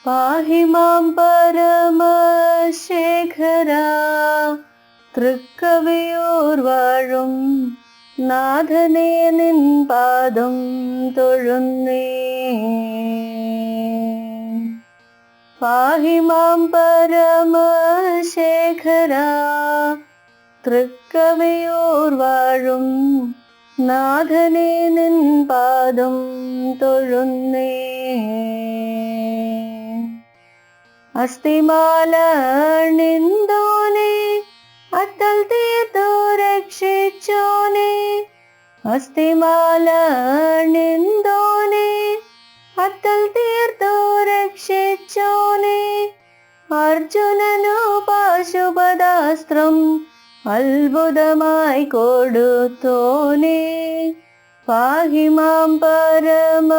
പാഹി മാം പരമശേഖരാ, തൃക്കവിയൂർ വാഴും നാഥനേ നിൻ പാദം തൊഴുന്നേ. പാഹി മാം പരമശേഖരാ, തൃക്കവിയൂർ വാഴും നാഥനേ നിൻ പാദം തൊഴുന്നേ. അസ്ഥിമാല അണിന്തോനെ, അത്തൽ തീർത്തു രക്ഷിച്ചോനെ. അസ്ഥിമാല അണിന്തോനെ, അത്തൽ തീർത്തു രക്ഷിച്ചോനെ. അർജുനനു പാശുപതാസ്ത്രം അത്ഭുതമായി കൊടുത്തോനെ. പാഹി മാം പരമശേഖരാ,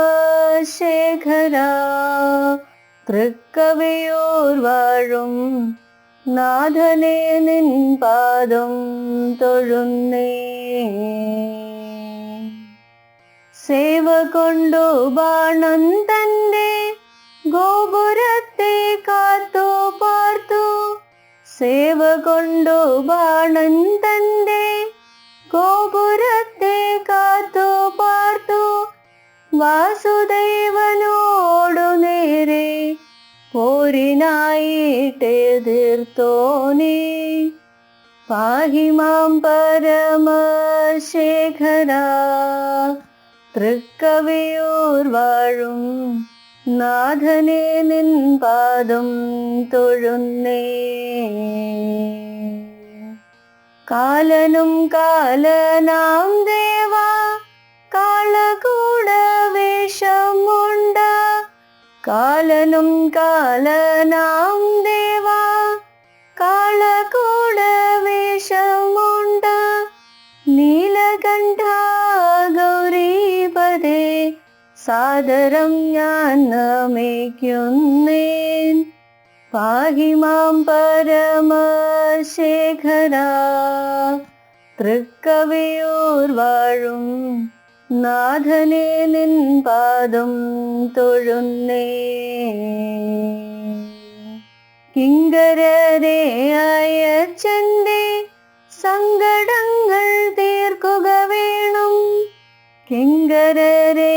തൃക്കവിയൂർ വാഴും നാഥനേ നിൻ പാദം തൊഴുന്നേ. സേവ കൊണ്ടു ബാണൻ തന്റെ ഗോപുരത്തെ കാത്തു പാർത്തു. സേവ കൊണ്ടു ബാണൻ തന്റെ ഗോപുരത്തെ കാത്തു പാർത്തു. വാസുദേവനോടു നേരെ പോരിനായിട്ടെതിർത്തോനെ. പാഹി മാം പരമശേഖരാ, തൃക്കവിയൂർ വാഴും നാഥനേ നിൻ പാദം തൊഴുന്നേ. കാലനും കാലനാം ദേവാ, കാളകൂട വേഷമുണ്ട. കാലനും കാലനാം ദേവാ, കാളകൂട വേഷമുണ്ട. നീലകണ്ഠ ഗൗരീപദേ, സാദരം ഞാൻ നമിക്കുന്നേൻ. പാഹി മാം പരമശേഖരാ, തൃക്കവിയൂർ വാഴും നാഥനേ നിൻ പാദം തൊഴുന്നേ. കിങ്കരരെ അയച്ചന്റെ സങ്കടങ്ങൾ തീർക്കുക വേണം. കിങ്കരരെ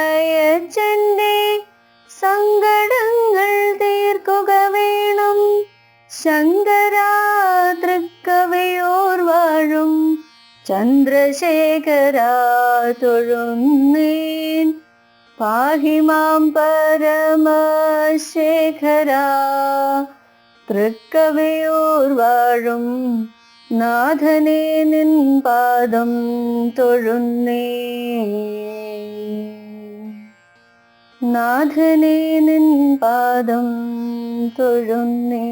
അയച്ചന്റെ സങ്കടങ്ങൾ തീർക്കുക വേണം. ശങ്കരാ, തൃക്കവിയൂർ വാഴും ചന്ദ്രശേഖരാ തൊഴുന്നേൻ. പാഹി മാം പരമശേഖരാ, തൃക്കവിയൂർ വാഴും നാഥനേ നിൻ പാദം തൊഴുന്നേ. നാഥനേ നിൻ പാദം തൊഴുന്നേ.